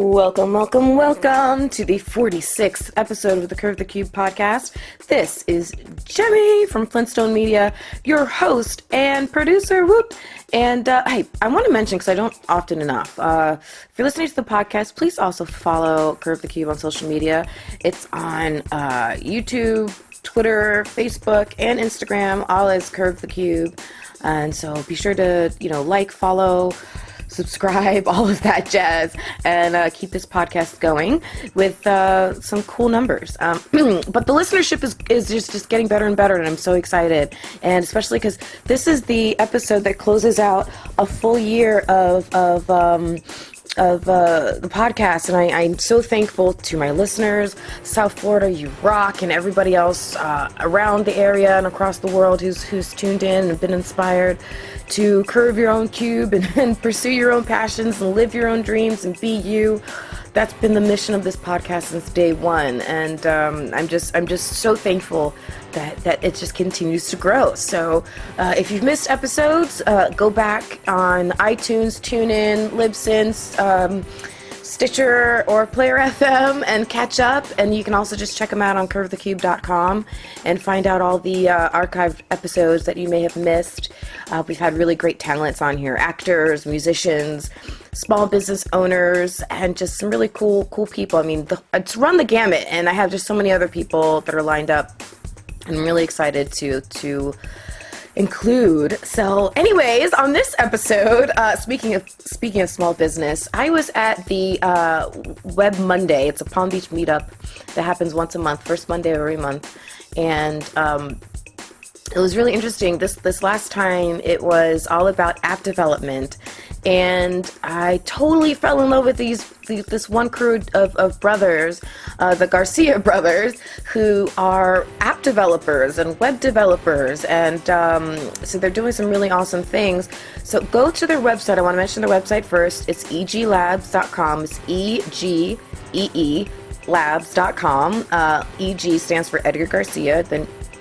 Welcome, welcome, welcome to the 46th episode of the Curve the Cube podcast. This is Jemmy from Flintstone Media, your host and producer. Whoop! And hey, I want to mention, because I don't often enough, if you're listening to the podcast, please also follow Curve the Cube on social media. It's on YouTube, Twitter, Facebook, and Instagram, all as Curve the Cube. And so be sure to, like, follow, subscribe, all of that jazz, and keep this podcast going with some cool numbers. But the listenership is just getting better and better, and I'm so excited. And especially because this is the episode that closes out a full year of the podcast, and I'm so thankful to my listeners. South Florida, you rock, and everybody else around the area and across the world who's tuned in and been inspired to curve your own cube and pursue your own passions and live your own dreams and be you. That's been the mission of this podcast since day one, and I'm just so thankful that it just continues to grow. So if you've missed episodes, go back on iTunes, TuneIn, Libsyn, Stitcher, or Player FM and catch up. And you can also just check them out on curvethecube.com and find out all the archived episodes that you may have missed. We've had really great talents on here: actors, musicians, small business owners, and just some really cool people. I mean, it's run the gamut, and I have just so many other people that are lined up. I'm really excited to include. So anyways, on this episode, speaking of small business, I was at the Web Monday. It's a Palm Beach meetup that happens once a month, first Monday of every month. And it was really interesting. This last time it was all about app development, and I totally fell in love with this one crew of brothers, the Garcia brothers, who are app developers and web developers, and so they're doing some really awesome things. So go to their website. I want to mention their website first. It's EGeeLabs.com. It's EGee labs.com. EGee stands for Edgar Garcia,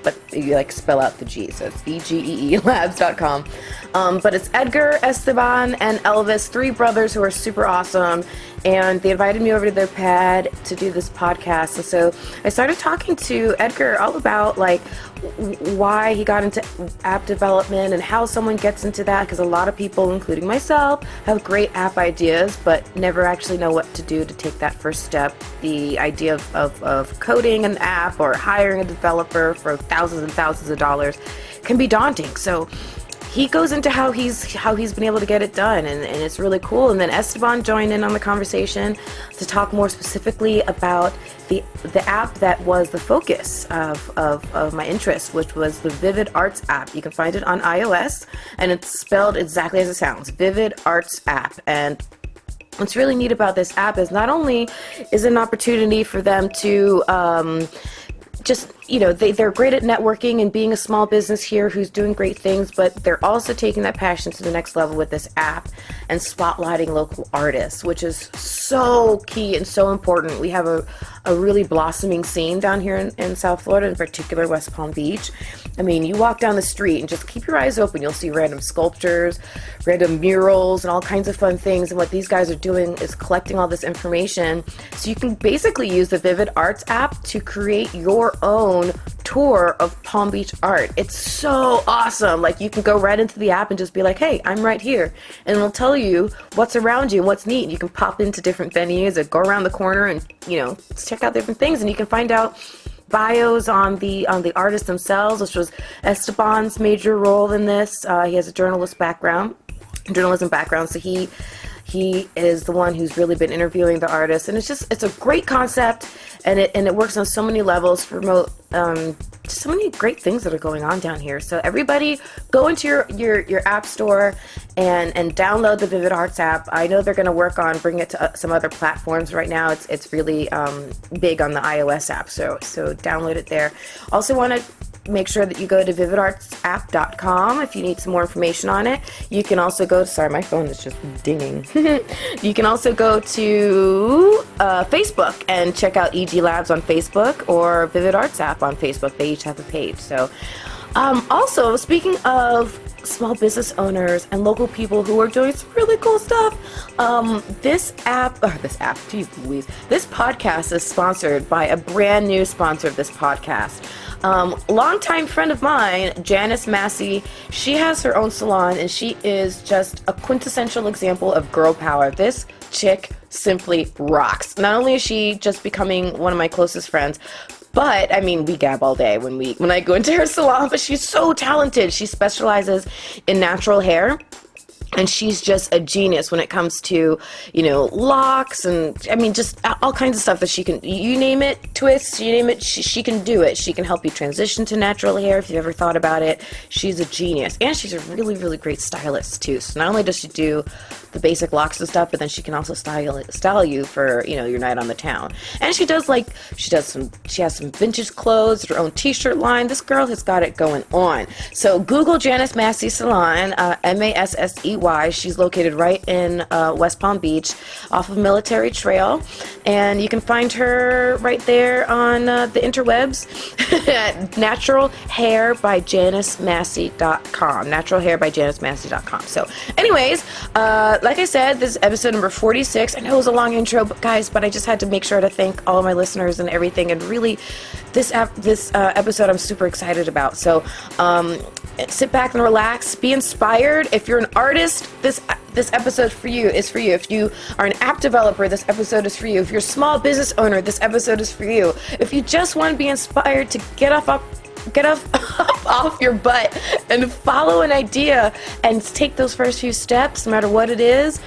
but you spell out the G, so it's EGee labs.com. But it's Edgar, Esteban, and Elvis, three brothers who are super awesome, and they invited me over to their pad to do this podcast. And so I started talking to Edgar all about why he got into app development and how someone gets into that, because a lot of people, including myself, have great app ideas but never actually know what to do to take that first step. The idea of coding an app or hiring a developer for thousands and thousands of dollars can be daunting. So he goes into how he's been able to get it done, and it's really cool. And then Esteban joined in on the conversation to talk more specifically about the app that was the focus of my interest, which was the Vivid Arts app. You can find it on iOS, and it's spelled exactly as it sounds, Vivid Arts app. And what's really neat about this app is not only is it an opportunity for them to they're great at networking and being a small business here who's doing great things, but they're also taking that passion to the next level with this app and spotlighting local artists, which is so key and so important. We have a really blossoming scene down here in South Florida, in particular West Palm Beach. I mean, you walk down the street and just keep your eyes open. You'll see random sculptures, random murals, and all kinds of fun things. And what these guys are doing is collecting all this information so you can basically use the Vivid Arts app to create your own tour of Palm Beach art. It's so awesome. You can go right into the app and just be like, hey, I'm right here. And it'll tell you what's around you and what's neat. You can pop into different venues or go around the corner and, check out different things. And you can find out bios on the artists themselves, which was Esteban's major role in this. He has a journalism background, so he is the one who's really been interviewing the artists, and it's a great concept, and it works on so many levels to promote so many great things that are going on down here. So everybody go into your app store and download the Vivid Arts app. I know they're going to work on bringing it to some other platforms. Right now it's really big on the iOS app, so download it there. Also want to make sure that you go to vividartsapp.com if you need some more information on it. You can also go, sorry, my phone is just dinging. You can also go to Facebook and check out EGee Labs on Facebook or Vivid Arts app on Facebook. They each have a page. So Also, speaking of small business owners and local people who are doing some really cool stuff, this podcast is sponsored by a brand new sponsor of this podcast. Longtime friend of mine, Janice Massey. She has her own salon, and she is just a quintessential example of girl power. This chick simply rocks. Not only is she just becoming one of my closest friends, but, I mean, we gab all day when I go into her salon, but she's so talented. She specializes in natural hair, and she's just a genius when it comes to, locks and, I mean, just all kinds of stuff that she can, you name it, twists, you name it, she can do it. She can help you transition to natural hair if you've ever thought about it. She's a genius, and she's a really, really great stylist, too. So not only does she do the basic locks and stuff, but then she can also style you for, your night on the town. And she has some vintage clothes, her own t-shirt line. This girl has got it going on. So Google Janice Massey Salon, Massey. She's located right in West Palm Beach off of Military Trail, and you can find her right there on the interwebs at naturalhairbyjanicemassey.com, naturalhairbyjanicemassey.com. So anyways, like I said, this is episode number 46. I know it was a long intro, but I just had to make sure to thank all of my listeners and everything, and really this episode I'm super excited about. So sit back and relax, be inspired. If you're an artist, this episode is for you. If you are an app developer, this episode is for you. If you're a small business owner, this episode is for you. If you just want to be inspired to get off your butt and follow an idea and take those first few steps, no matter what it is,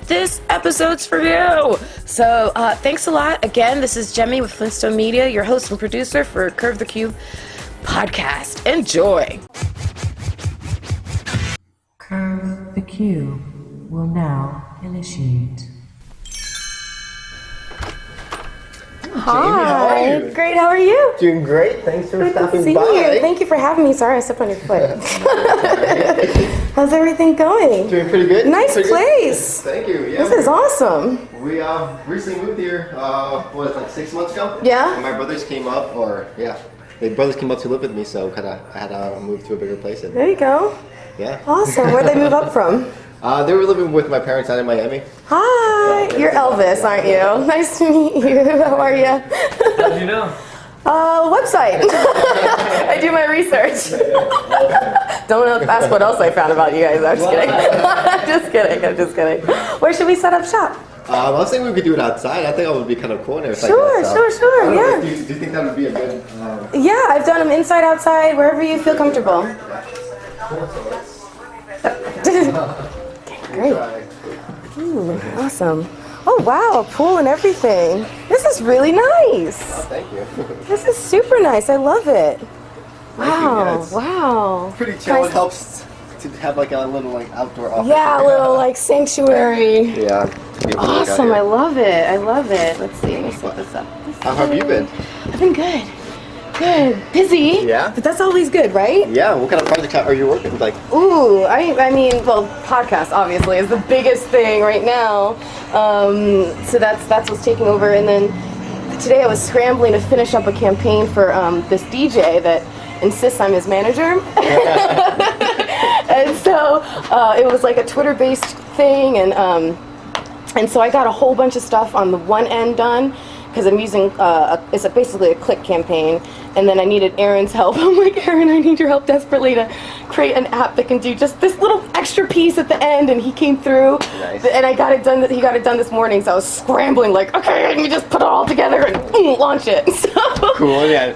this episode's for you. So thanks a lot. Again, this is Jemmy with Flintstone Media, your host and producer for Curve the Cube podcast. Enjoy. Curve the Cube will now initiate. Hi. Jamie, how are you? Great, how are you? Doing great. Thanks for stopping by. You. Thank you for having me. Sorry, I stepped on your foot. How's everything going? Doing pretty good. Nice place. Thank you. Yeah, this is awesome. We recently moved here, 6 months ago? Yeah. And my brothers came up, my brothers came up to live with me, so I had to move to a bigger place. There you go. Yeah. Awesome. Where'd they move up from? They were living with my parents out in Miami. Hi, you're Elvis, aren't you? Nice to meet you. How are you? How did you know? Website. I do my research. Don't ask what else I found about you guys. I'm just kidding. I'm just kidding. Where should we set up shop? I was thinking we could do it outside. I think that would be kind of cool. Sure, yeah. Do you think that would be a good... Yeah, I've done them inside, outside, wherever you feel comfortable. Great. Ooh, awesome. Oh wow, a pool and everything. This is really nice. Oh, thank you. This is super nice. I love it. Wow, wow. Pretty chill. It helps to have a little outdoor office. Yeah, a little sanctuary. Yeah. Awesome. I love it. Let's see. Let me set this up. How have you been? I've been good. Good. Busy. Yeah. But that's always good, right? Yeah. What kind of projects are you working with? Ooh, I mean, podcast obviously is the biggest thing right now. So that's what's taking over. And then today I was scrambling to finish up a campaign for this DJ that insists I'm his manager. And so it was like a Twitter-based thing, and so I got a whole bunch of stuff on the one end done, because I'm using, it's basically a click campaign, and then I needed Aaron's help. I'm like, Aaron, I need your help desperately to create an app that can do just this little extra piece at the end, and he came through. Nice. And I got it done. He got it done this morning, so I was scrambling like, okay, let me just put it all together and launch it. So, cool, yeah.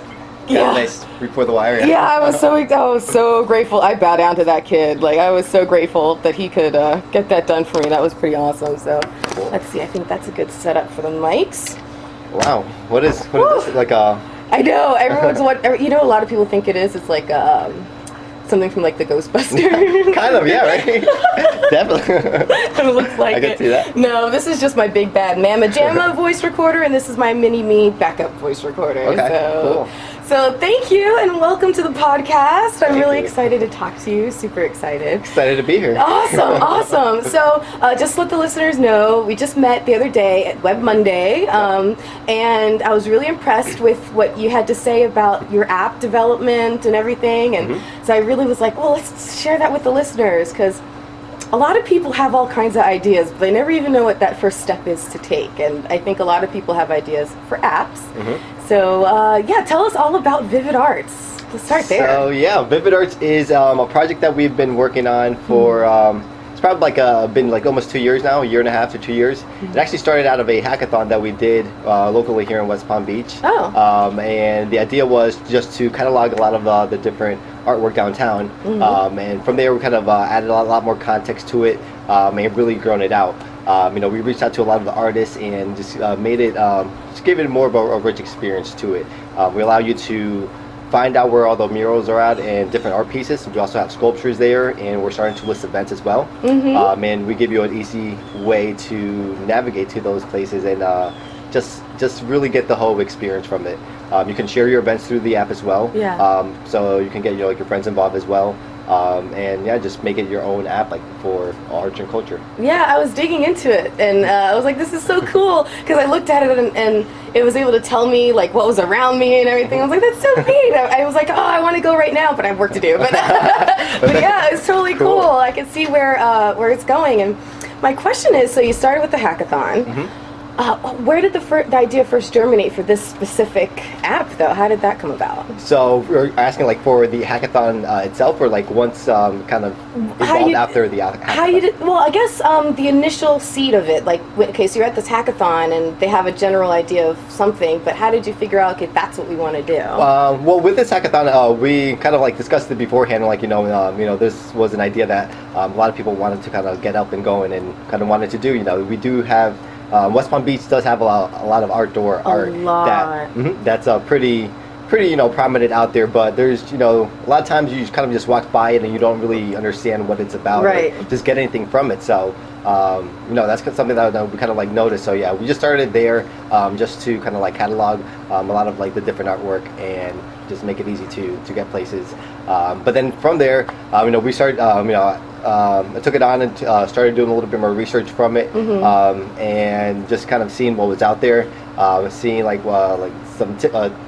Yeah. Nice. Before the wire. Yeah, I was so grateful. I bow down to that kid. I was so grateful that he could get that done for me. That was pretty awesome. So, cool. Let's see. I think that's a good setup for the mics. Wow. What is this? I know. Everyone's a lot of people think it is. It's like something from the Ghostbusters. Kind of, yeah, right? Definitely. It looks like I can see that. No, this is just my big bad Mamma Jamma voice recorder, and this is my mini me backup voice recorder. Okay, so, cool. So thank you and welcome to the podcast. I'm Thank really you. excited to talk to you. Super excited. Excited to be here. Awesome. So just let the listeners know, we just met the other day at Web Monday, and I was really impressed with what you had to say about your app development and everything. And so I really was like, well, let's share that with the listeners, because a lot of people have all kinds of ideas, but they never even know what that first step is to take. And I think a lot of people have ideas for apps. So tell us all about Vivid Arts. Let's start there. So yeah, Vivid Arts is a project that we've been working on for it's probably been like almost 2 years now, a year and a half to 2 years. It actually started out of a hackathon that we did locally here in West Palm Beach. And the idea was just to catalog a lot of the different artwork downtown, and from there we kind of added a lot more context to it, and really grown it out. We reached out to a lot of the artists and just made it, just gave it more of a rich experience to it. We allow you to find out where all the murals are at and different art pieces. We also have sculptures there, and we're starting to list events as well. And we give you an easy way to navigate to those places and just really get the whole experience from it. You can share your events through the app as well. So you can get your friends involved as well. And just make it your own app, like for arts and culture. Yeah, I was digging into it, and I was like, this is so cool, because I looked at it and it was able to tell me like what was around me and everything. I was like, that's so neat. I was like, oh, I want to go right now, but I have work to do. But yeah, it's totally cool. I can see where it's going. And my question is, so you started with the hackathon. Where did the idea first germinate for this specific app, though? How did that come about? So you're asking like for the hackathon itself, or like once kind of evolved after the hackathon? How you did? Well, I guess the initial seed of it. Like, okay, so you're at this hackathon and they have a general idea of something, but how did you figure out, okay, that's what we want to do? Well, with this hackathon, we kind of like discussed it beforehand. Like this was an idea that a lot of people wanted to kind of get up and going and kind of wanted to do. We do have. West Palm Beach does have a lot of outdoor art that's pretty prominent out there, but there's a lot of times you kind of just walk by it and you don't really understand what it's about, or just get anything from it. So that's something that we kind of like noticed. So yeah, we just started there just to kind of like catalog a lot of like the different artwork and just make it easy to get places. But then from there, we started I took it on and started doing a little bit more research from it, and just kind of seeing what was out there, seeing like some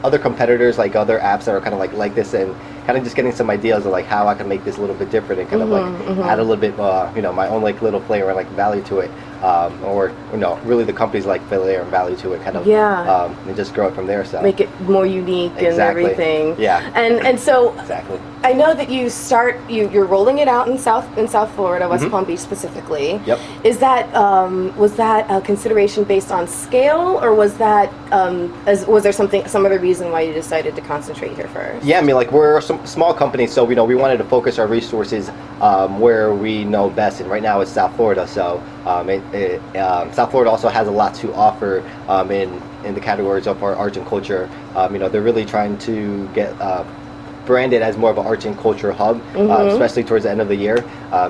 other competitors, like other apps that are kind of like this, and kind of just getting some ideas of like how I can make this a little bit different and kind of like add a little bit my own like little flavor and like value to it, or really the company's like flair and value to it, kind of and just grow it from there. So make it more unique and everything. And so exactly. I know that you're rolling it out in South Florida, West Palm Beach specifically. Yep. Is that was that a consideration based on scale, or was that was there some other reason why you decided to concentrate here first? Yeah, I mean, like we're a small company, so we wanted to focus our resources where we know best, and right now it's South Florida. So South Florida also has a lot to offer in the categories of our arts and culture. They're really trying to get branded as more of an arts and culture hub, especially towards the end of the year.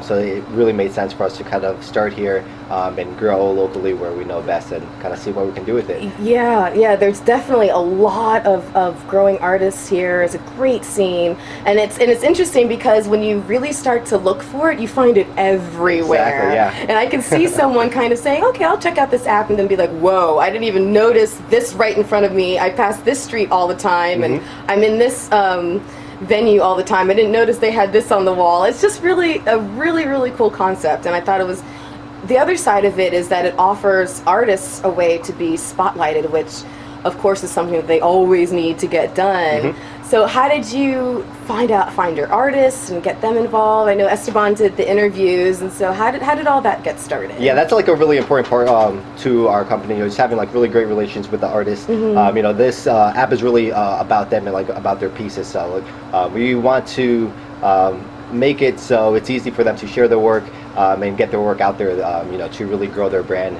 So it really made sense for us to kind of start here and grow locally where we know best, and kind of see what we can do with it. Yeah, there's definitely a lot of growing artists here. It's a great scene, and it's interesting because when you really start to look for it, you find it everywhere. Exactly, yeah. And I can see someone kind of saying, okay, I'll check out this app, and then be like, whoa, I didn't even notice this right in front of me. I pass this street all the time, and I'm in this venue all the time. I didn't notice they had this on the wall. It's just really a really cool concept, and I thought it was. The other side of it is that it offers artists a way to be spotlighted, which of course is something that they always need to get done. So how did you find your artists and get them involved? I know Esteban did the interviews, and so how did all that get started? Yeah, that's like a really important part to our company. Just having like really great relations with the artists. This app is really about them and like about their pieces. So we want to make it so it's easy for them to share their work and get their work out there, to really grow their brand.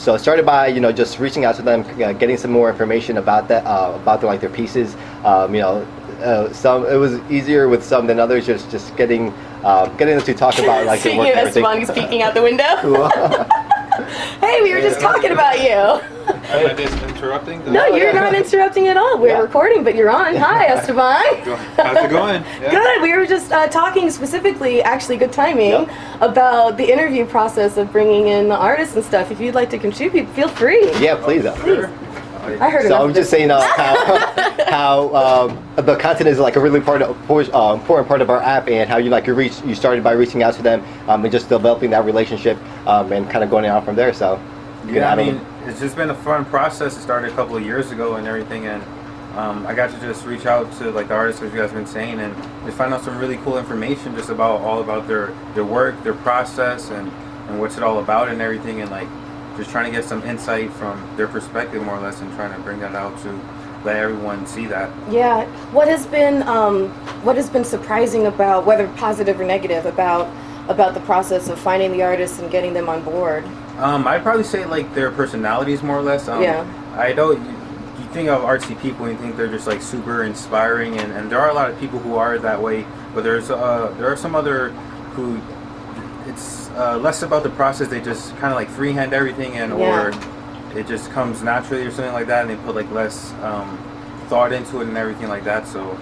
So it started by just reaching out to them, getting some more information about that, about their pieces. Some it was easier with some than others. Just getting them to talk about like their work. Speaking of Esteban, he's peeking out the window. Hey, we were just talking about you. Am I just interrupting? No, you're not interrupting at all. We're recording, but you're on. Hi, Esteban. How's it going? Yeah. Good. We were just talking specifically, actually good timing, about the interview process of bringing in the artists and stuff. If you'd like to contribute, feel free. Yeah, please. Sure. I heard So I was just saying how the content is like a really important part of our app, and how you started by reaching out to them and just developing that relationship and kind of going on from there. So Yeah, I mean, it's just been a fun process. It started a couple of years ago and everything, and I got to just reach out to like the artists, as you guys have been saying, and just find out some really cool information just all about their work, their process, and what's it all about and everything, and like just trying to get some insight from their perspective more or less, and trying to bring that out to let everyone see that. Yeah. What has been surprising about, whether positive or negative, about the process of finding the artists and getting them on board? I'd probably say like their personalities more or less. I know you think of artsy people and you think they're just like super inspiring, and there are a lot of people who are that way, but there are some other who it's less about the process. They just kind of like freehand everything, or it just comes naturally or something like that, and they put like less thought into it and everything like that. So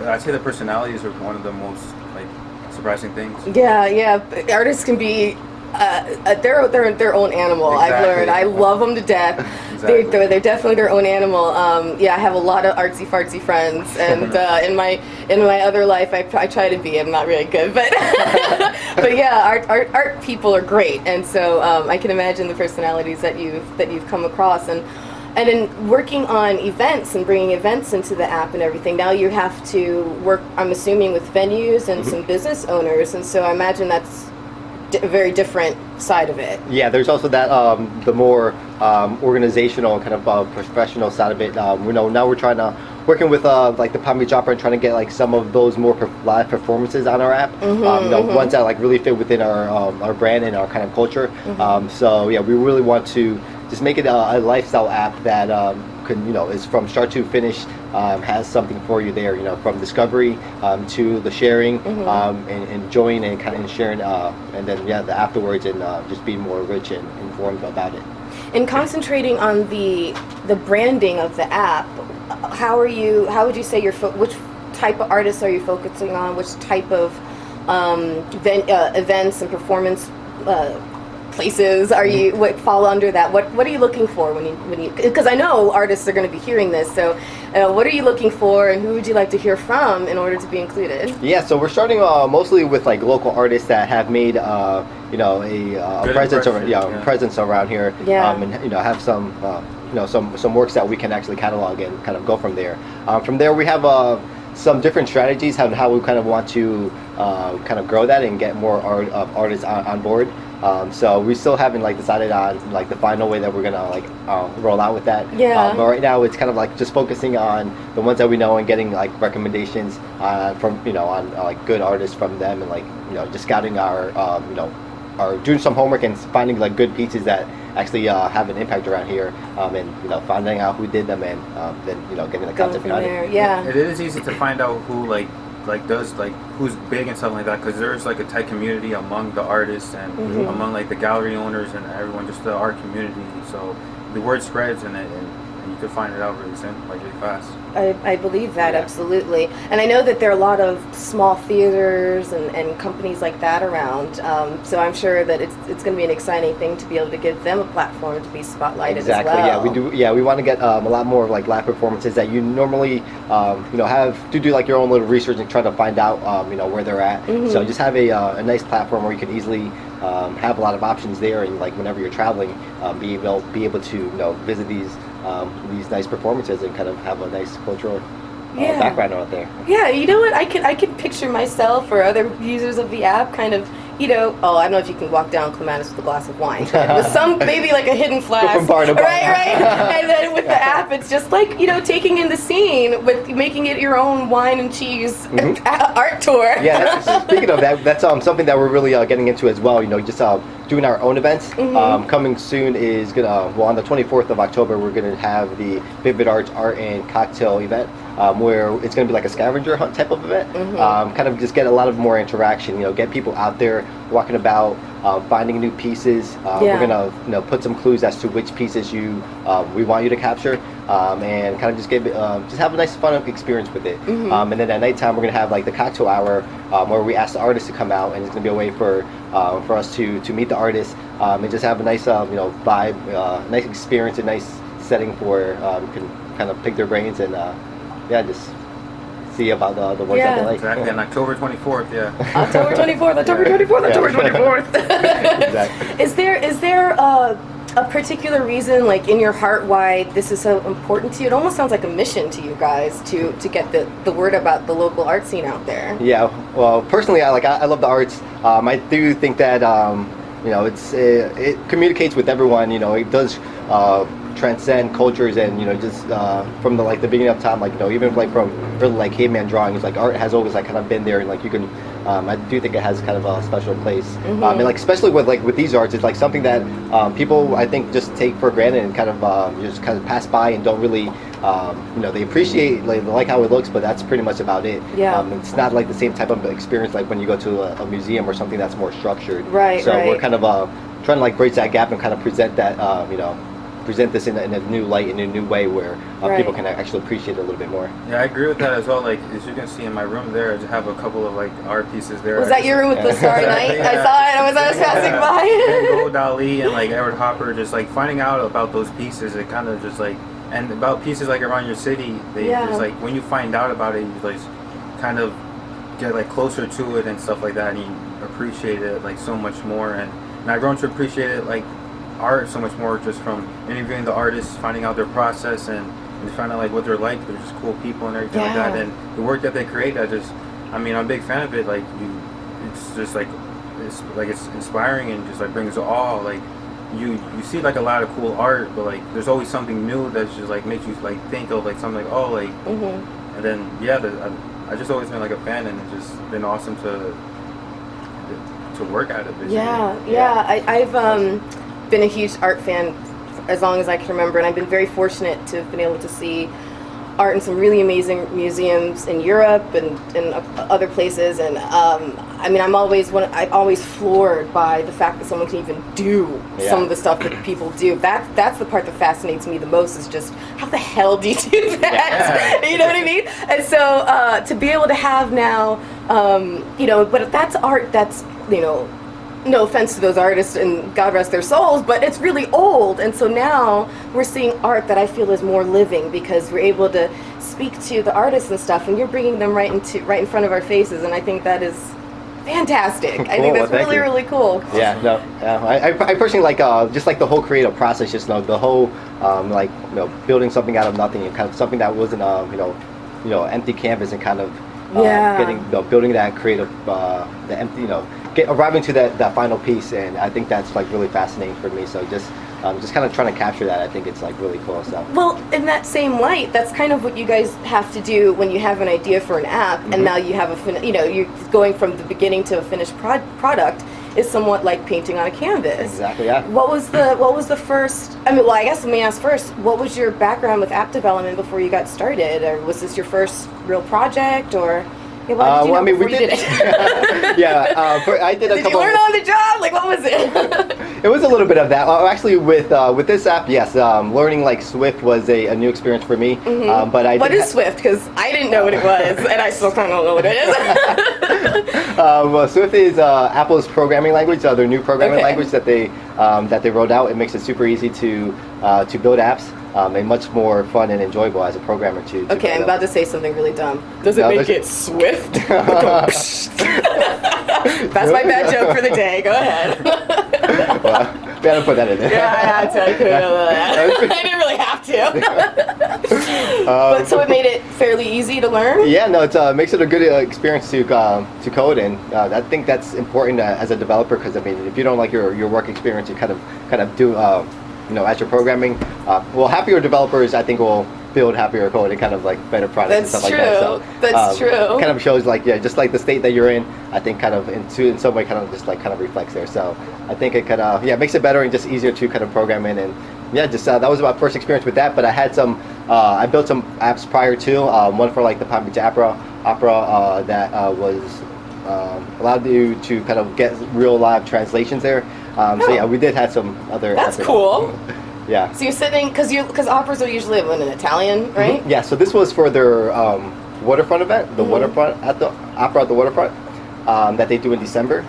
I'd say the personalities are one of the most like surprising things. Yeah. Artists can be their own animal. Exactly. I've learned. I love them to death. Exactly. They're definitely their own animal. I have a lot of artsy fartsy friends, and in my other life, I try to be. I'm not really good, but but yeah, art people are great, and so I can imagine the personalities that you've come across, and in working on events and bringing events into the app and everything. Now you have to work, I'm assuming, with venues and some business owners, and so I imagine that's a very different side of it. Yeah, there's also that the more organizational kind of professional side of it. Now we're trying to working with like the Palm Beach Opera and trying to get like some of those more live performances on our app. Ones that like really fit within our brand and our kind of culture. So yeah, we really want to just make it a lifestyle app that is from start to finish, has something for you there, from discovery to the sharing, and enjoying and kind of sharing, and then the afterwards, and just being more rich and informed about it. In concentrating on the branding of the app, how would you say which type of artists are you focusing on? Which type of events and performance places are you what fall under that? What are you looking for when you because I know artists are going to be hearing this, so what are you looking for, and who would you like to hear from in order to be included? Yeah, so we're starting mostly with like local artists that have made a presence around here, and have some works that we can actually catalog and kind of go from there. From there we have some different strategies on how we kind of want to kind of grow that and get more artists on board. So we still haven't like decided on like the final way that we're gonna like roll out with that. But right now it's kind of like just focusing on the ones that we know and getting like recommendations from on like good artists from them, and like just scouting our doing some homework and finding like good pieces that actually have an impact around here, and finding out who did them, and then getting the content behind it. Yeah, it is easy to find out who does who's big and stuff like that, because there's like a tight community among the artists and among like the gallery owners and everyone, just the art community. So the word spreads, and you can find it out really fast. I believe that, absolutely. And I know that there are a lot of small theaters and companies like that around, so I'm sure that it's going to be an exciting thing to be able to give them a platform to be spotlighted as well. Yeah, we do. Yeah, we want to get a lot more of like live performances that you normally have to do like your own little research and try to find out where they're at. So just have a nice platform where you can easily have a lot of options there, and like whenever you're traveling, be able to visit these nice performances and kind of have a nice cultural background out there. Yeah, you know what? I can picture myself or other users of the app kind of, I don't know if you can walk down Clematis with a glass of wine, with some maybe like a hidden flask. Go from bar to bar. Right. And then with the app, it's just like taking in the scene with making it your own wine and cheese art tour. Yeah. Speaking of that, that's something that we're really getting into as well. Just doing our own events. Coming soon is on the 24th of October, we're gonna have the Vivid Arts Art and Cocktail event. where it's going to be like a scavenger hunt type of event. Kind of just get a lot of more interaction, get people out there walking about, finding new pieces. We're going to put some clues as to which pieces we want you to capture, and kind of just just have a nice fun experience with it. And then at nighttime we're going to have like the cocktail hour, where we ask the artists to come out, and it's going to be a way for us to meet the artists, and just have a nice vibe, nice experience, a nice setting for you can kind of pick their brains and just see about the work that they like. Exactly, on October 24th, October 24th, October 24th, October 24th. Exactly. Is there a particular reason, like in your heart, why this is so important to you? It almost sounds like a mission to you guys to get the word about the local art scene out there. Yeah, well, personally, I love the arts. I do think that it communicates with everyone. It does transcend cultures, and just from the beginning of time, even from early caveman drawings, art has always kind of been there, and you can I do think it has kind of a special place, and especially with these arts, it's something that people I think just take for granted and kind of just kind of pass by and don't really they appreciate like how it looks, but that's pretty much about it. It's not the same type of experience when you go to a museum or something that's more structured. So we're kind of trying to bridge that gap and kind of present that present this in a new light, in a new way, where people can actually appreciate it a little bit more. Yeah, I agree with that as well. As you can see in my room there, I just have a couple of art pieces there. Was that your room with the Starry Night? I saw it. I was passing by. Van Gogh, Dali, and Edward Hopper. Just finding out about those pieces, it kind of just and about pieces around your city. They just when you find out about it, you kind of get closer to it and stuff like that, and you appreciate it so much more. And I've grown to appreciate it art so much more just from interviewing the artists, finding out their process, and just finding out what they're like. They're just cool people and everything like that. And the work that they create, I'm a big fan of it. It's just it's inspiring and just brings awe. You see a lot of cool art, but there's always something new that's just makes you think of something and then I just always been a fan, and it's just been awesome to work at it. Basically. I've been a huge art fan as long as I can remember, and I've been very fortunate to have been able to see art in some really amazing museums in Europe and other places, and I'm always floored by the fact that someone can even do some of the stuff that people do. That's the part that fascinates me the most, is just how the hell do you do that? You know what I mean? And so to be able to have now, but that's art that's, no offense to those artists, and God rest their souls, but it's really old, and so now we're seeing art that I feel is more living, because we're able to speak to the artists and stuff, and you're bringing them right in front of our faces, and I think that is fantastic. Cool. I think that's really cool. I personally like just the whole creative process, just the whole building something out of nothing, and kind of something that wasn't empty canvas, and kind of getting building that creative the empty arriving to that final piece, and I think that's really fascinating for me. So just kind of trying to capture that, I think it's really cool stuff. Well, in that same light, that's kind of what you guys have to do when you have an idea for an app, and now you have you're going from the beginning to a finished product. Is somewhat like painting on a canvas. Exactly. Yeah. What was the first? I guess let me ask first. What was your background with app development before you got started, or was this your first real project, or? What did you we did. I did a couple. Did you learn on the job? What was it? It was a little bit of that. Actually, with this app, yes, learning Swift was a new experience for me. But what is Swift? Because I didn't know what it was, and I still kind of don't know what it is. Well, Swift is Apple's programming language. Their new programming language that they rolled out. It makes it super easy to build apps. And much more fun and enjoyable as a programmer to Okay, I'm about to say something really dumb. Does it make it Swift? That's my bad joke for the day. Go ahead. Well, we had to put that in there. Yeah, I had to. I couldn't I didn't really have to. But so it made it fairly easy to learn? Yeah, no, it makes it a good experience to code, and I think that's important as a developer, because if you don't like your work experience, you kind of do as you're programming, happier developers, I think, will build happier code and kind of better products and stuff like that. So that's true. Kind of shows just the state that you're in. I think kind of in some way kind of just kind of reflects there. So I think it kind of makes it better and just easier to kind of program in, and that was my first experience with that. But I had some I built some apps prior to, one for like the Palm Beach Opera that was allowed you to kind of get real live translations there. So yeah, we did have some other. That's cool. Yeah. So you're sitting because operas are usually in Italian, right? Mm-hmm. Yeah. So this was for their waterfront event, the waterfront at the opera at the waterfront that they do in December,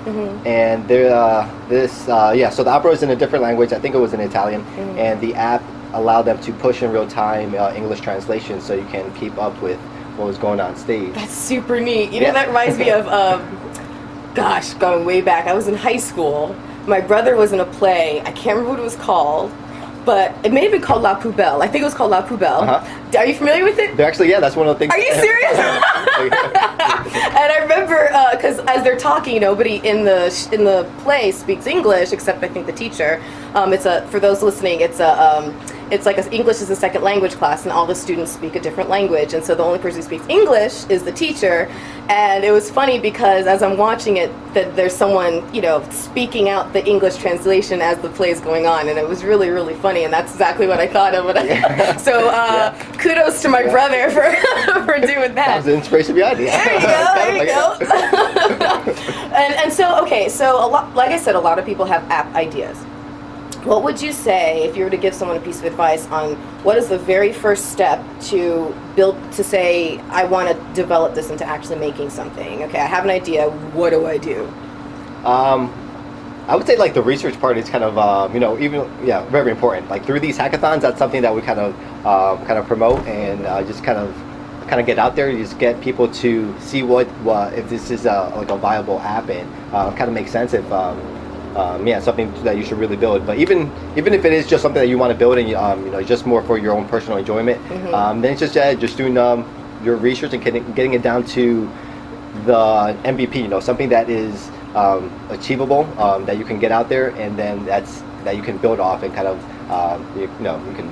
and so the opera is in a different language. I think it was in Italian, and the app allowed them to push in real time English translation, so you can keep up with what was going on stage. That's super neat. You know, that reminds me of, gosh, going way back. I was in high school. My brother was in a play. I can't remember what it was called, but it may have been called La Poubelle. I think it was called La Poubelle. Are you familiar with it? They're actually, yeah, that's one of the things. Are you serious? And I remember, because as they're talking, nobody in the play speaks English except I think the teacher. For those listening, it's like English is a second language class, and all the students speak a different language, and so the only person who speaks English is the teacher. And it was funny because as I'm watching it, that there's someone, speaking out the English translation as the play is going on, and it was really, really funny, and that's exactly what I thought of. Kudos to my brother for doing that. That was the inspiration behind it. There you go. And so, okay, so like I said, a lot of people have app ideas. What would you say if you were to give someone a piece of advice on what is the very first step to say, I want to develop this into actually making something? Okay, I have an idea. What do I do? I would say like the research part is kind of very important. Like through these hackathons, that's something that we kind of promote and just kind of get out there. You just get people to see what if this is like a viable app and kind of makes sense if. Something that you should really build. But even if it is just something that you want to build and just more for your own personal enjoyment, then it's just doing your research and getting it down to the MVP. Something that is achievable, that you can get out there, and then that you can build off and kind of you can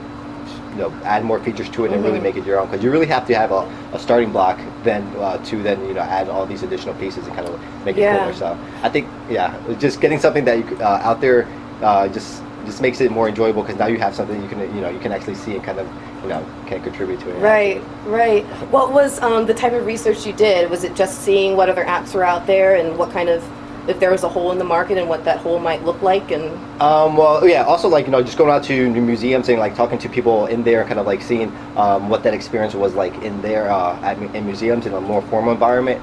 add more features to it and really make it your own, because you really have to have a starting block then to add all these additional pieces and kind of make it cooler. So I think just getting something that you out there just makes it more enjoyable, because now you have something you can actually see and kind of can contribute to it. Right. What was the type of research you did? Was it just seeing what other apps were out there and what kind of, if there was a hole in the market and what that hole might look like? And also like just going out to new museums and like talking to people in there, kind of like seeing what that experience was like in there in museums in a more formal environment,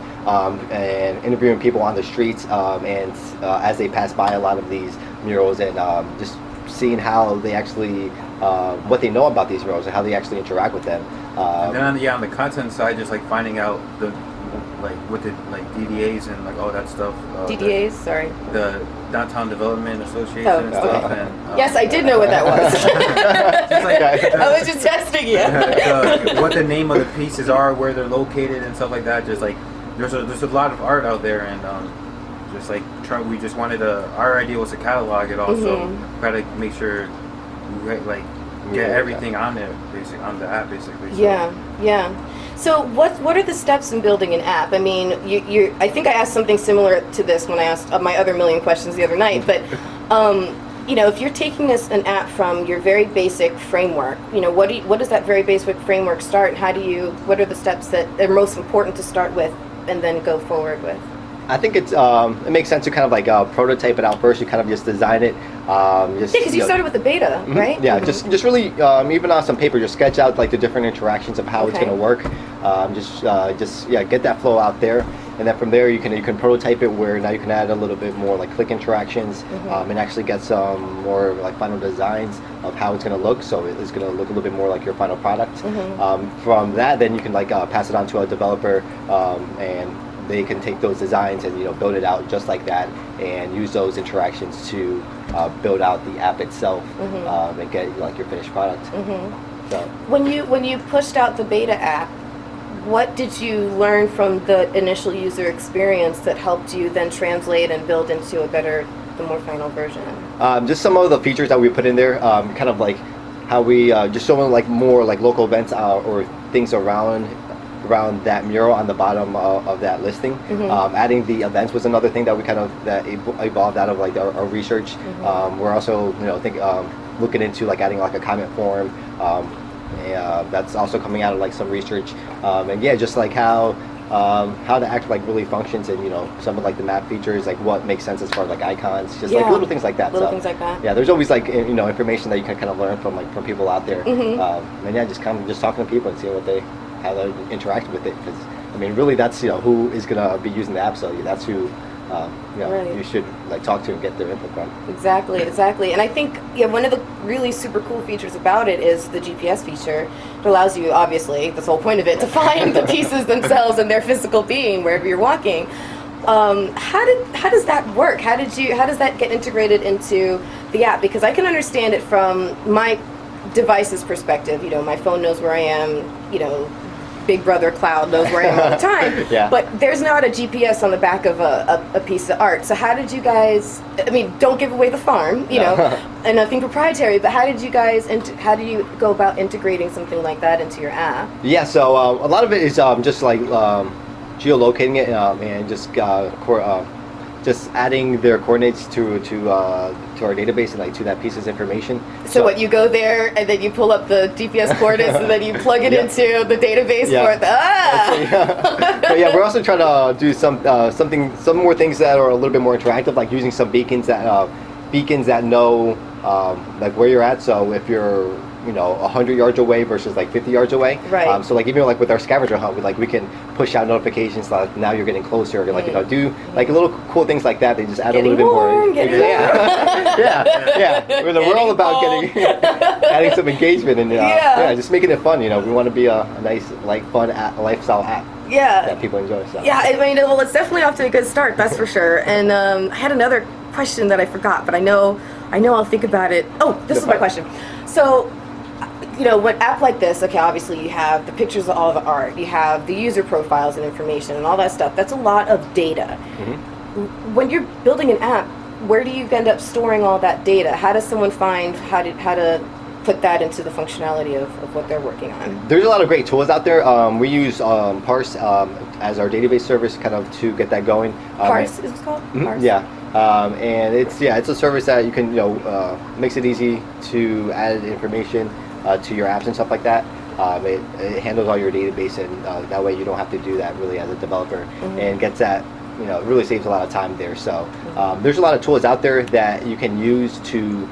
and interviewing people on the streets and as they pass by a lot of these murals, and just seeing how they actually what they know about these murals and how they actually interact with them. And then on the content side, just like finding out with the DDAs and that stuff. DDAs, sorry. The Downtown Development Association and stuff. And, yes, I did know what that was. I was just testing you. What the name of the pieces are, where they're located, and stuff like that. Just like there's a lot of art out there, and we just wanted our idea was to catalog it all, so try to make sure we get everything on there, basically on the app, basically. So. Yeah. So what are the steps in building an app? I mean, I think I asked something similar to this when I asked my other million questions the other night. But if you're taking an app from your very basic framework, what does that very basic framework start, and what are the steps that are most important to start with and then go forward with? I think it makes sense to kind of prototype it out first. You kind of just design it. Because you started with the beta, right? Yeah, just really even on some paper, just sketch out the different interactions of how it's going to work. Get that flow out there, and then from there you can prototype it where now you can add a little bit more click interactions and actually get some more final designs of how it's going to look. So it's going to look a little bit more like your final product. From that, then you can pass it on to a developer and they can take those designs and build it out just like that, and use those interactions to build out the app itself and get your finished product. So when you pushed out the beta app, what did you learn from the initial user experience that helped you then translate and build into the more final version? Just some of the features that we put in there, kind of how we just showing more local events or things around that mural on the bottom of that listing. Adding the events was another thing that we that evolved out of our research. We're also looking into adding a comment form That's also coming out of like some research, and yeah, just like how the app like really functions, and some of like the map features, like what makes sense as far as like icons, just like little things like that. Things like that. Yeah, there's always like information that you can kind of learn from people out there, and yeah, just talking to people and seeing how they interact with it, because I mean really that's who is gonna be using the app, so that's who you should like talk to and get their input from. Exactly. And I think one of the really super cool features about it is the GPS feature. It allows you, obviously, that's the whole point of it, to find the pieces themselves and their physical being wherever you're walking. How does that work? How does that get integrated into the app? Because I can understand it from my device's perspective. My phone knows where I am. Big Brother Cloud knows where I am all the time. Yeah. But there's not a GPS on the back of a piece of art. So how did you guys, I mean, don't give away the farm, and nothing proprietary, but how do you go about integrating something like that into your app? Yeah, so a lot of it is just like geolocating it, and just adding their coordinates to our database and like to that piece's information. So what, you go there and then you pull up the GPS coordinates and then you plug it into the database for it. But yeah, we're also trying to do some more things that are a little bit more interactive, like using some beacons that know like where you're at. So if you're 100 yards away versus like 50 yards away. Right. So like even like with our scavenger hunt, we can push out notifications like now you're getting closer, or like do like little cool things like that. They just add a little bit more. Yeah. We're all about adding some engagement and just making it fun. We want to be a nice like fun lifestyle app. That people enjoy. So. Yeah, I mean, well, it's definitely off to a good start, that's for sure. And I had another question that I forgot, but I know I'll think about it. Oh, this is my question. So. What app like this, okay, obviously you have the pictures of all the art, you have the user profiles and information and all that stuff. That's a lot of data. Mm-hmm. When you're building an app, where do you end up storing all that data? How does someone find how to put that into the functionality of what they're working on? There's a lot of great tools out there. We use Parse as our database service kind of to get that going. Parse is it called? Mm-hmm, Parse? Yeah. And it's a service that you can, makes it easy to add information to your apps and stuff like that. It handles all your database, and that way you don't have to do that really as a developer, and gets that, it really saves a lot of time there. So there's a lot of tools out there that you can use to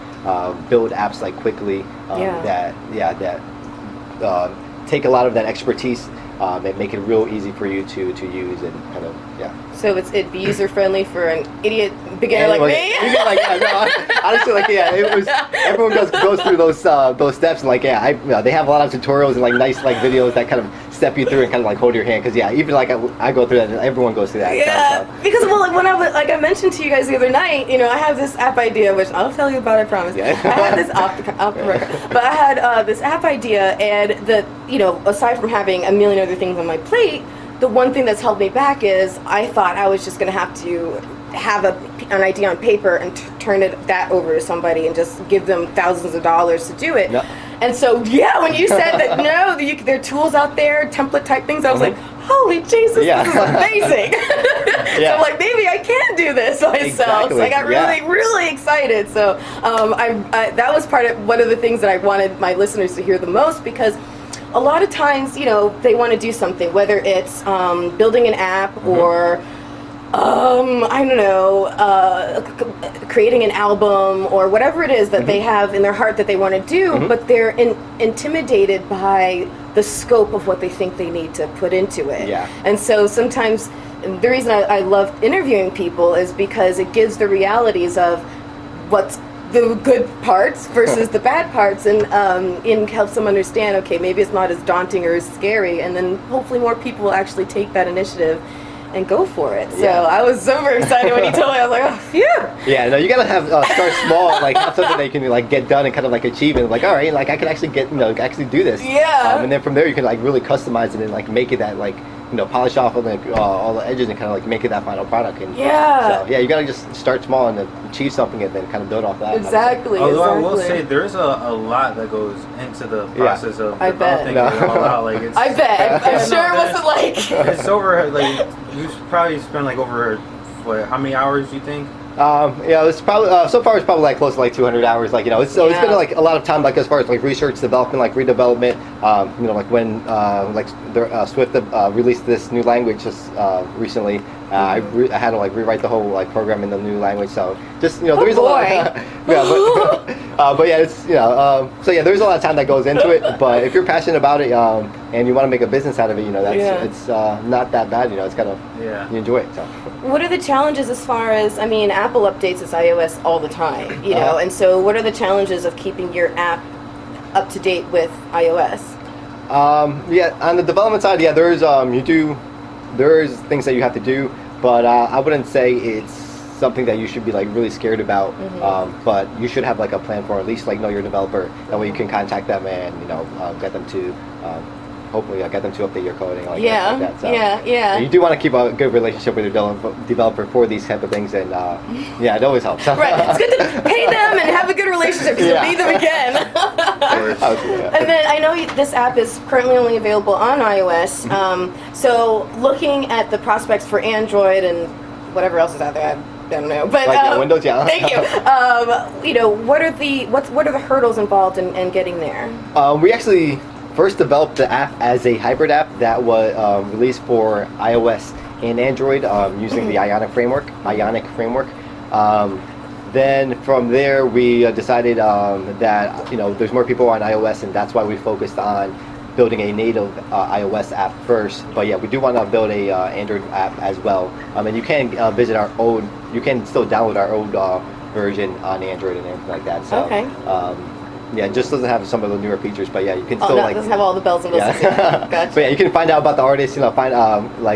build apps like quickly that take a lot of that expertise and make it real easy for you to use and kind of So it'd be user friendly for an idiot beginner like me. Honestly, it was. Everyone goes through those steps, and they have a lot of tutorials and like nice like videos that kind of step you through and kind of like hold your hand, because even like I go through that, and everyone goes through that. Yeah, because when I mentioned to you guys the other night, I have this app idea, which I'll tell you about, I promise. Yeah. I had this off the record, but I had this app idea, and aside from having a million other things on my plate, the one thing that's held me back is I thought I was just going to have to have an idea on paper and turn that over to somebody and just give them thousands of dollars to do it. Yep. And so, when you said that, there are tools out there, template type things, I was like, holy Jesus, this is amazing. So I'm like, maybe I can do this myself. Exactly. So I got really, really excited. So that was one of the things that I wanted my listeners to hear the most, because a lot of times, they want to do something, whether it's building an app or, I don't know, creating an album or whatever it is that they have in their heart that they want to do, but they're intimidated by the scope of what they think they need to put into it. Yeah. And so sometimes the reason I love interviewing people is because it gives the realities of what's the good parts versus the bad parts, and helps them understand, okay, maybe it's not as daunting or as scary, and then hopefully more people will actually take that initiative and go for it. So I was super excited when you told me. I was like, oh, phew. Yeah, no, you gotta have start small, like have something that you can like get done and kind of like achieve, and like, all right, like I can actually actually do this. Yeah. And then from there you can like really customize it and like make it that like polish off all the edges and kind of like make it that final product. And so you gotta just start small and achieve something and then kind of build off that. Exactly. Although I will say there's a lot that goes into the process of developing it all out. Like I bet. I'm sure it wasn't like it's over. Like you probably spend like over how many hours do you think? Yeah, it's probably so far it's probably like close to like 200 hours. Like it's been like a lot of time, like as far as like research, development, like redevelopment. Like when Swift released this new language just recently. I had to like rewrite the whole like program in the new language. So just there's a lot. But yeah, it's so yeah, there's a lot of time that goes into it. But if you're passionate about it and you want to make a business out of it, it's not that bad. It's kind of you enjoy it. So. What are the challenges as far as Apple updates its iOS all the time, and so what are the challenges of keeping your app up to date with iOS? Yeah, on the development side, yeah, there's things that you have to do, but I wouldn't say it's something that you should be like really scared about. But you should have like a plan for at least like know your developer. That way you can contact them and get them to hopefully get them to update your coding like that. So, you do want to keep a good relationship with your developer for these type of things, and it always helps. Right, it's good to pay them and have a good relationship because you'll need them again. And then I know this app is currently only available on iOS. So looking at the prospects for Android and whatever else is out there, I don't know, but Windows, yeah. Thank you. What are the hurdles involved in getting there? We actually first developed the app as a hybrid app that was released for iOS and Android using the Ionic framework. Then from there we decided that there's more people on iOS, and that's why we focused on building a native iOS app first. But yeah, we do want to build a Android app as well. And you can visit you can still download our old version on Android and everything like that. So, okay. Yeah, it just doesn't have some of the newer features, but yeah, you can still it doesn't have all the bells and whistles. Gotcha. But yeah, you can find out about the artists, find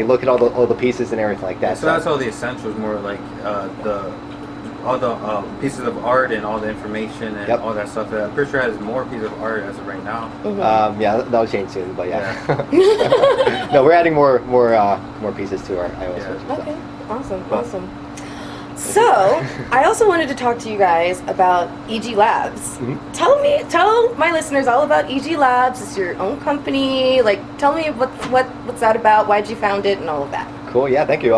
look at all the pieces and everything like that. So that's all the essentials, more like all the pieces of art and all the information and all that stuff. I'm pretty sure it has more pieces of art as of right now. Yeah, that'll change soon, but yeah. No, we're adding more pieces to our iOS version. Okay, awesome. So, I also wanted to talk to you guys about EGee Labs. Tell my listeners all about EGee Labs. It's your own company. Like, tell me what's that about? Why'd you found it, and all of that. Cool. Yeah, thank you.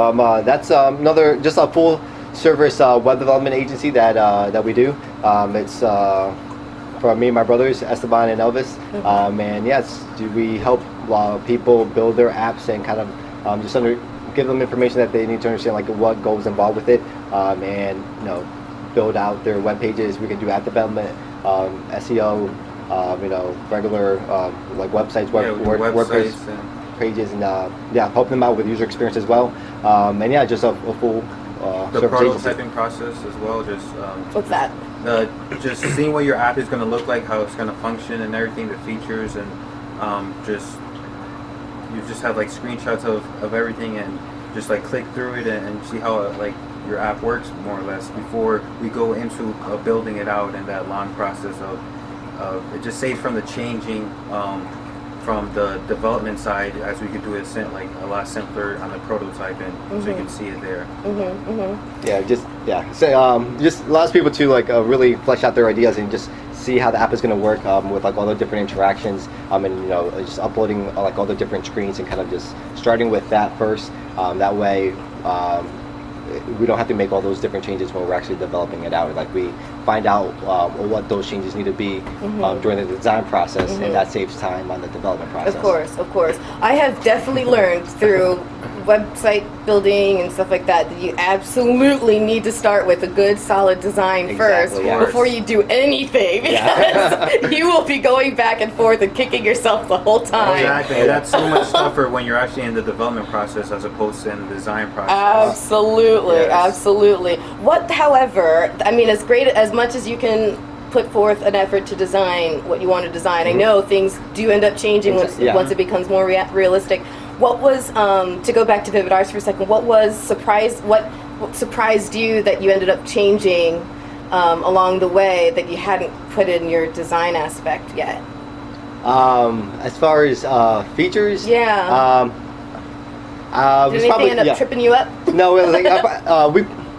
That's another just a full service web development agency that we do. It's for me and my brothers, Esteban and Elvis. And yes, we help people build their apps and kind of just give them information that they need to understand, like what goes involved with it, and build out their web pages. We can do app development, SEO, regular like websites, WordPress pages, and help them out with user experience as well. And yeah, just a full the prototyping process as well. Just what's that? Just seeing what your app is going to look like, how it's going to function, and everything, the features, and you just have like screenshots of everything, and just like click through it and see how like your app works more or less before we go into building it out, and that long process of it just saves from the changing from the development side, as we could do it like a lot simpler on the prototyping, so you can see it there. So just allows people to like really flesh out their ideas and just see how the app is going to work with like all the different interactions, and just uploading like all the different screens and kind of just starting with that first. That way we don't have to make all those different changes when we're actually developing it out. Like we find out what those changes need to be during the design process, and that saves time on the development process. Of course. I have definitely learned through website building and stuff like that you absolutely need to start with a good solid design first before you do anything, because you will be going back and forth and kicking yourself the whole time. Exactly. That's so much tougher when you're actually in the development process as opposed to in the design process. Absolutely. What, however, I mean, as much as you can put forth an effort to design what you want to design, I know things do end up changing once it becomes more realistic. What was, to go back to Vivid Arts for a second, what surprised you that you ended up changing along the way that you hadn't put in your design aspect yet? As far as features, did anything end up tripping you up? No,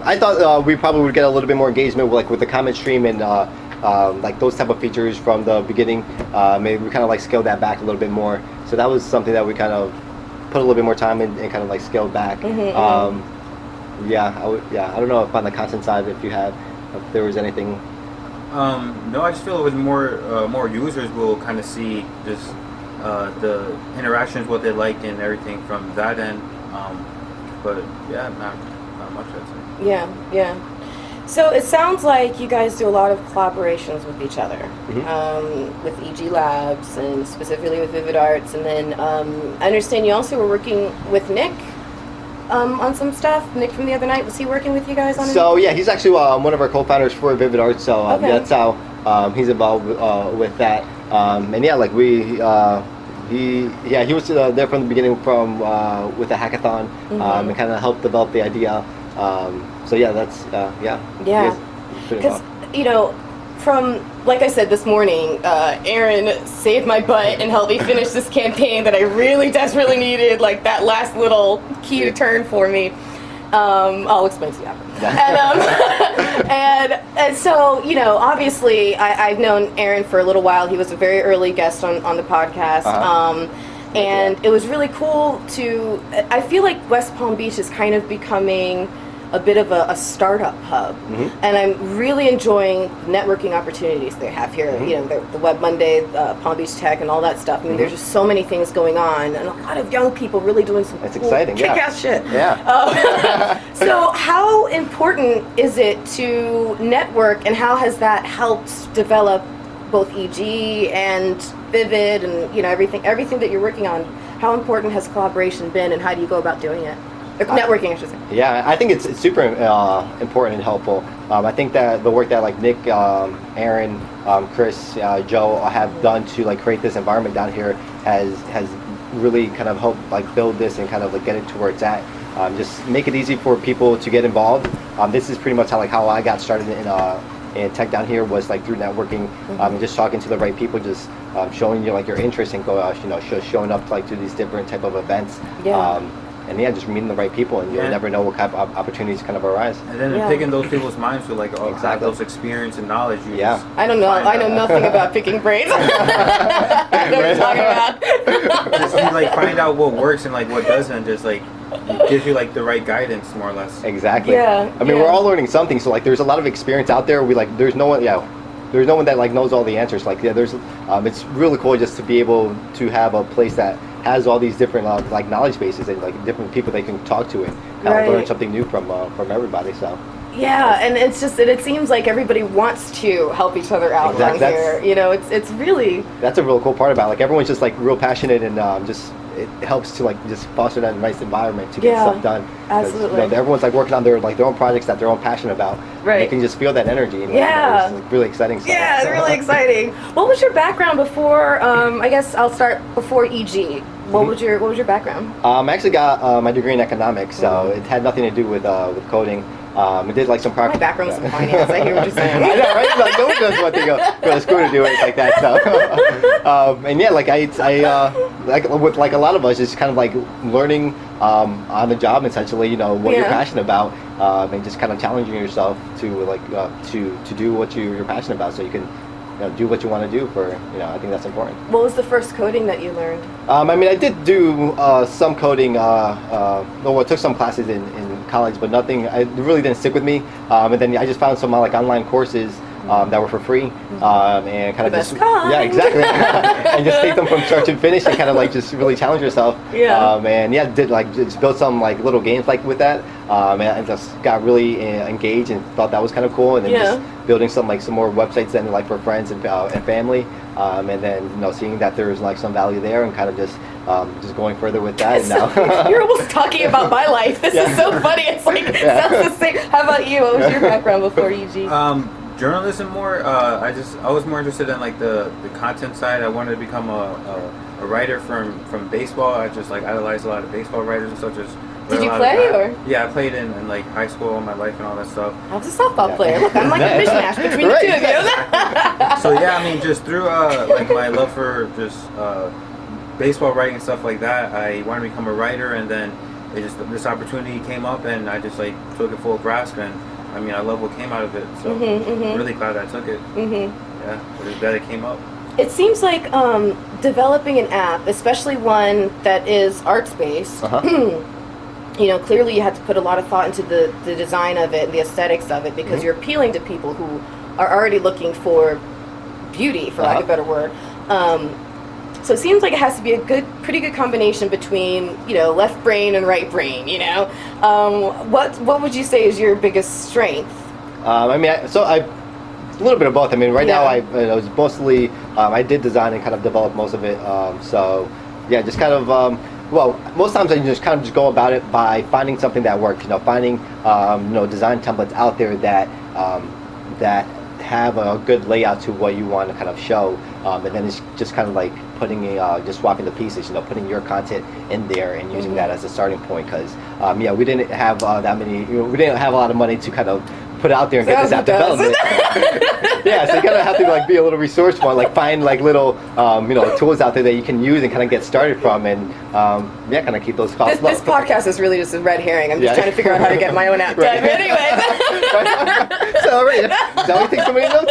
I thought we probably would get a little bit more engagement with the comment stream and like those type of features from the beginning. Maybe we kind of like scaled that back a little bit more. So that was something that we kind of put a little bit more time in and kind of like scaled back. Yeah, I don't know if on the content side if there was anything. No, I just feel it was more users will kind of see just the interactions, what they like, and everything from that end. But yeah, not much, I'd say. Yeah. So it sounds like you guys do a lot of collaborations with each other, with EGee Labs and specifically with Vivid Arts. And then I understand you also were working with Nick on some stuff. Nick from the other night, was he working with you guys on it? So yeah, he's actually one of our co-founders for Vivid Arts. So Okay. that's how he's involved with that. And yeah, like he was there from the beginning with the hackathon and kind of helped develop the idea. So yeah, that's Yeah, because from, like I said this morning, Aaron saved my butt and helped me finish this campaign that I really desperately needed, like that last little key to turn for me. I'll explain to you after. And so, obviously I've known Aaron for a little while. He was a very early guest on the podcast. And it was really cool I feel like West Palm Beach is kind of becoming a bit of a startup hub, and I'm really enjoying networking opportunities they have here. The Web Monday, Palm Beach Tech, and all that stuff. I mean, there's just so many things going on, and a lot of young people really doing some cool, exciting, kick-ass shit. Yeah. So how important is it to network, and how has that helped develop both EGee and Vivid and everything that you're working on? How important has collaboration been, and how do you go about doing it? Or networking, I should say. Yeah, I think it's super important and helpful. I think that the work that like Nick, Aaron, Chris, Joe have done to like create this environment down here has really kind of helped like build this and kind of like get it to where it's at. Just make it easy for people to get involved. This is pretty much how I got started in tech down here, was like through networking, and just talking to the right people, just showing you like your interest and showing up like to these different type of events. And yeah, just meeting the right people, and you'll never know what kind of opportunities kind of arise. And then picking those people's minds with have those experience and knowledge. I don't know. I know nothing about picking brains. I know what you're talking about. Just find out what works and what doesn't. Just it gives you the right guidance, more or less. Exactly. Yeah. I mean, we're all learning something. So there's a lot of experience out there. There's no one. There's no one that knows all the answers. There's. It's really cool just to be able to have a place that has all these different knowledge bases and different people they can talk to and learn something new from everybody. So yeah, and it's just it seems like everybody wants to help each other out down here. It's really, that's a real cool part about everyone's just real passionate, and just it helps to just foster that nice environment to get stuff done. Absolutely. Everyone's working on their own projects that they're all passionate about. Right. You can just feel that energy. And, it's really exciting stuff. Yeah, it's really exciting. What was your background before? I guess I'll start before EGee. What was your background? I actually got my degree in economics, so it had nothing to do with coding. I did some My background was in finance. I hear what you're saying. I know, right? No one knows what to go to school to do it like that. So, and yeah, I with a lot of us, it's kind of learning on the job, essentially. What you're passionate about, and just kind of challenging yourself to do what you're passionate about, so you can do what you want to do for. I think that's important. What was the first coding that you learned? I mean, I did do some coding. I took some classes in college, but nothing. It really didn't stick with me. And then I just found some online courses that were for free, and kind of exactly, and just take them from start to finish and kind of just really challenge yourself. And did just build some little games with that, and I just got really engaged and thought that was kind of cool, and then just building some more websites then for friends and family, and then seeing that there was some value there, and kind of just going further with that. And now you're almost talking about my life. This is so funny. It's sounds the same. How about you? What was your background before EGee? Journalism more. I was more interested in the content side. I wanted to become a writer from baseball. I just idolized a lot of baseball writers and such as. Did you play or? Yeah, I played in high school all my life and all that stuff. I was a softball player. Look, I'm a mishmash between the two of you. So I mean, just through my love for just baseball writing and stuff like that, I wanted to become a writer, and then this opportunity came up, and I just took it full grasp, and I mean, I love what came out of it, so I'm really glad I took it. Yeah, it was glad it came up. It seems like developing an app, especially one that is arts-based, clearly you had to put a lot of thought into the design of it and the aesthetics of it, because you're appealing to people who are already looking for beauty, for lack of a better word. So it seems like it has to be a pretty good combination between, left brain and right brain, What would you say is your biggest strength? A little bit of both. Right now I was mostly, I did design and kind of develop most of it. Just kind of, most times I just kind of go about it by finding something that works, finding, design templates out there that have a good layout to what you want to kind of show, and then it's just kind of like putting just swapping the pieces, putting your content in there and using that as a starting point, because we didn't have that many, we didn't have a lot of money to kind of put out there and get this app development. So you kind of have to be a little resourceful, find little tools out there that you can use and kind of get started from, and kind of keep those costs low. This podcast is really just a red herring. I'm just trying to figure out how to get my own app done. But anyways. So is that what you think somebody knows?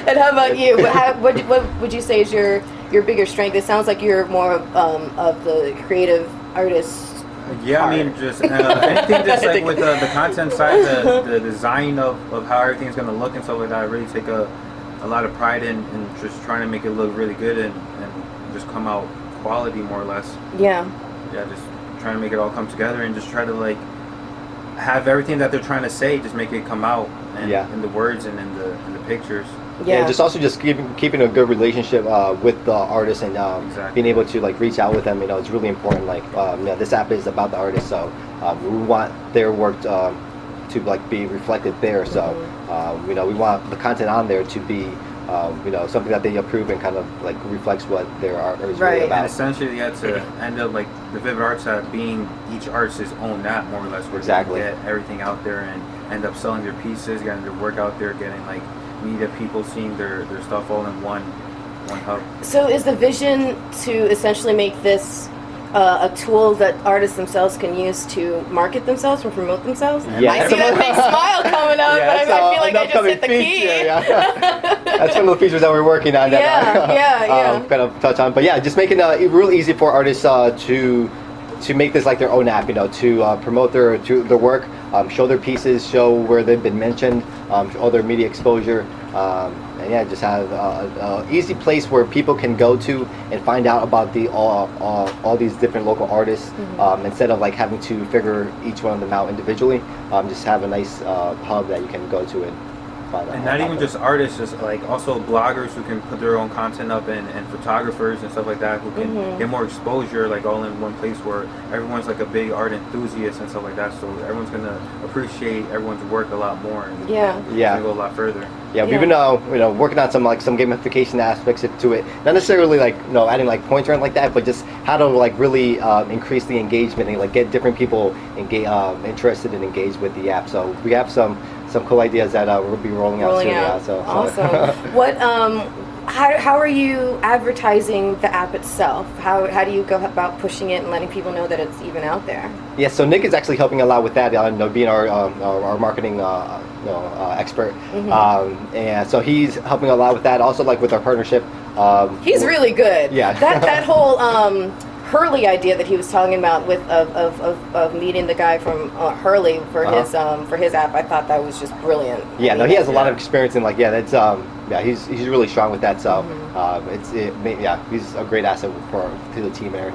And how about you? What would you say is your bigger strength? It sounds like you're more of the creative artist. Yeah, just anything just with the content side, the design of how everything's going to look and stuff like that. I really take a lot of pride in just trying to make it look really good and just come out quality, more or less. Yeah, just trying to make it all come together and just try to have everything that they're trying to say, just make it come out in the words and in the pictures. Yeah, just keeping a good relationship with the artist and being able to reach out with them. It's really important. This app is about the artist, so we want their work to be reflected there. So we want the content on there to be something that they approve and kind of reflects what their art is really about. And essentially, to end up the Vivid Arts app being each artist's own app, more or less, where they get everything out there and end up selling their pieces, getting their work out there, getting media people seeing their stuff all in one hub. So is the vision to essentially make this a tool that artists themselves can use to market themselves or promote themselves? Yeah, I see that big smile coming up, but I feel like I just hit the key. That's one of the features that we're working on that kind of touch on. But just making it real easy for artists to make this their own app, to promote their work, show their pieces, show where they've been mentioned, all their media exposure, and just have an easy place where people can go to and find out about all these different local artists, instead of having to figure each one of them out individually. Just have a nice hub that you can go to and find out. And not even just artists, just also bloggers who can put their own content up, and photographers and stuff like that who can get more exposure, all in one place, where everyone's a big art enthusiast and stuff like that. So everyone's gonna appreciate everyone's work a lot more. And go a lot further. We've been working on some gamification aspects to it. Not necessarily adding points or anything like that, but just how to really increase the engagement and get different people interested and engaged with the app. So we have some cool ideas that we'll be rolling out soon. Awesome. What how are you advertising the app itself? How do you go about pushing it and letting people know that it's even out there? Yeah, so Nick is actually helping a lot with that, being our marketing expert, and so he's helping a lot with that. Also, with our partnership, he's really good. Yeah, that whole Hurley idea that he was talking about of meeting the guy from Hurley for his app, I thought that was just brilliant. Yeah, he has a lot of experience in that's he's really strong with that. So he's a great asset to the team there.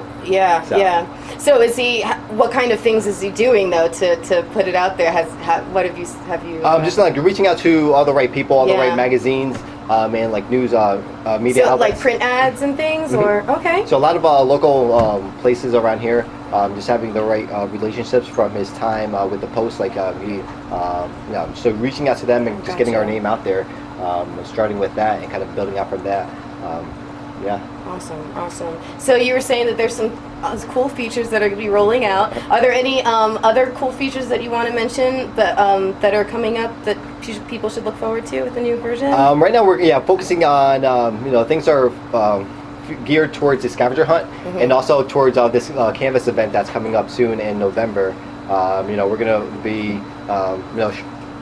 So is he? What kind of things is he doing though to put it out there? What have you? Just reaching out to all the right people, all the right magazines. And news media outlets. Print ads and things, or okay. So a lot of local places around here, just having the right relationships from his time with the Post, so reaching out to them and just getting our name out there, starting with that and kind of building out from that. Awesome. So you were saying that there's some cool features that are going to be rolling out. Are there any other cool features that you want to mention that are coming up that people should look forward to with the new version? Right now we're focusing on things are geared towards the scavenger hunt and also towards this canvas event that's coming up soon in November. We're going to be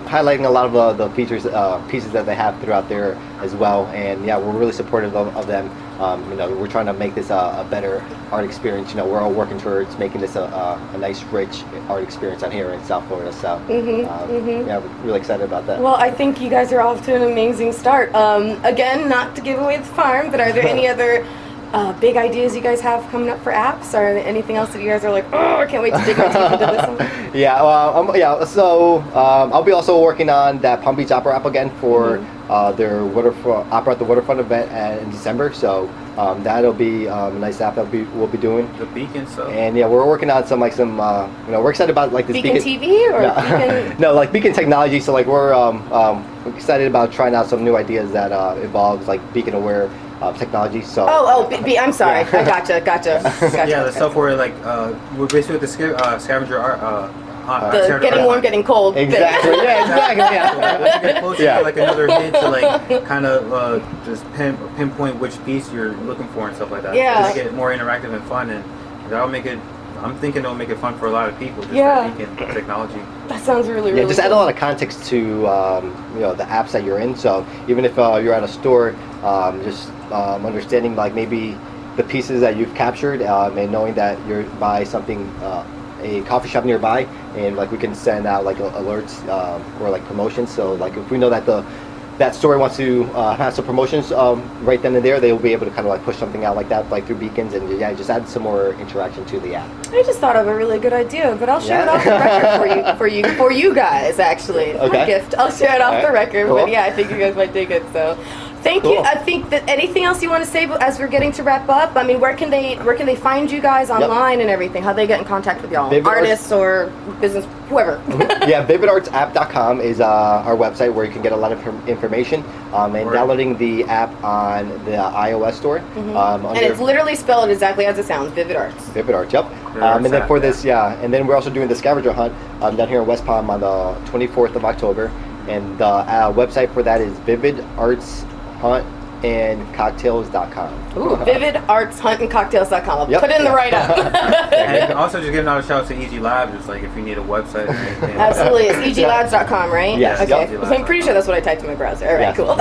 highlighting a lot of the features, pieces that they have throughout there as well. And yeah, we're really supportive of them. We're trying to make this a better art experience. We're all working towards making this a nice, rich art experience out here in South Florida. So yeah, we're really excited about that. Well, I think you guys are off to an amazing start. Again, not to give away the farm, but are there any other big ideas you guys have coming up for apps, or anything else that you guys are like, oh, I can't wait to dig my teeth into this one? Yeah, so I'll be also working on that Palm Beach Opera app again for their Opera at the Waterfront event in December. So that'll be a nice app that we'll be doing. The Beacon stuff. And yeah, we're working on we're excited about like this Beacon TV or Beacon? No, like Beacon technology. So like we're excited about trying out some new ideas that involves like Beacon aware technology. So I'm sorry. I gotcha. Yeah, the stuff where like we're basically with the scavenger art. The getting warm, getting cold. Exactly. Yeah, exactly. Yeah. Get closer to like another hint to like kind of just pinpoint which piece you're looking for and stuff like that. Yeah. To make it more interactive and fun, and that'll make it. I'm thinking it'll make it fun for a lot of people. Just that Beacon technology. That sounds really just cool. add a lot of context to the apps that you're in. So even if you're at a store, just understanding like maybe the pieces that you've captured and knowing that you're by something a coffee shop nearby, and like we can send out like alerts or like promotions. So like if we know that that store wants to have some promotions right then and there, they will be able to kind of like push something out like that, like through beacons, and just add some more interaction to the app. I just thought of a really good idea, but I'll share it off the record for you guys. Actually, it's my gift. I'll share it off the record. Cool. But yeah, I think you guys might dig it. So. Thank you. I think that anything else you want to say as we're getting to wrap up? I mean, where can they find you guys online and everything? How they get in contact with y'all? Artists or business, whoever. Yeah, vividartsapp.com is our website where you can get a lot of information. And downloading the app on the iOS store. And it's literally spelled exactly as it sounds, Vivid Arts. Vivid Arts, yep. And then for this, and then we're also doing the scavenger hunt down here in West Palm on the 24th of October. And the website for that is vividartshuntandcocktails.com. Ooh, vividartshuntandcocktails.com. I'll put it in the write-up. And also just giving out a shout out to EGee Labs, just like if you need a website or anything. Absolutely. It's EGeeLabs.com, right? Yes. Okay. So I'm pretty sure that's what I typed in my browser. All right, cool.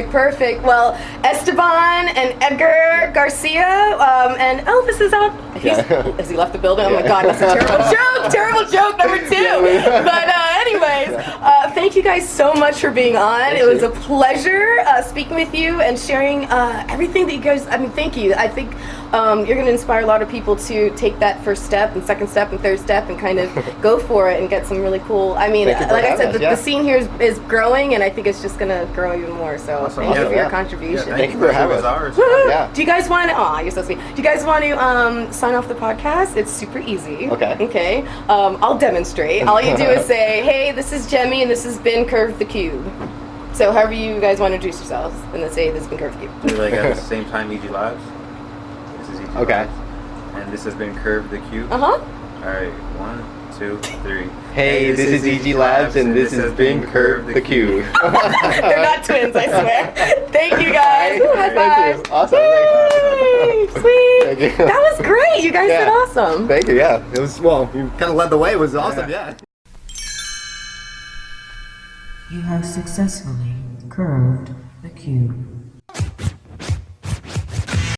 Perfect. Well, Esteban and Edgar Garcia, and Elvis is out. Has he left the building? Oh my God, that's a terrible joke number 2. But anyways, thank you guys so much for being on. It was a pleasure speaking with you and sharing everything that you guys, thank you. I think you're going to inspire a lot of people to take that first step and second step and third step and kind of go for it and get some really cool, like I said, the scene here is growing, and I think it's just going to grow even more. So thank you for your contribution. Thank you for having us. Do you guys want to, you're so sweet. Do you guys want to sign off the podcast? It's super easy. Okay. I'll demonstrate. All you do is say, hey, this is Jemmy and this has been Curve the Cube. So however you guys want to introduce yourselves, and then say this has been Curve the Cube. We're like at the same time, EGee Labs. This is EGee Labs. And this has been Curve the Cube. All right, 1, 2, 3. Hey, this is EGee Labs, and this has been Curve the Cube. They're not twins, I swear. Thank you guys. High five. Thank you. Awesome. Yay, sweet. Thank you. That was great. You guys did awesome. Thank you. Yeah, it was. Well, you kind of led the way. It was awesome. Yeah. You have successfully curved the cube.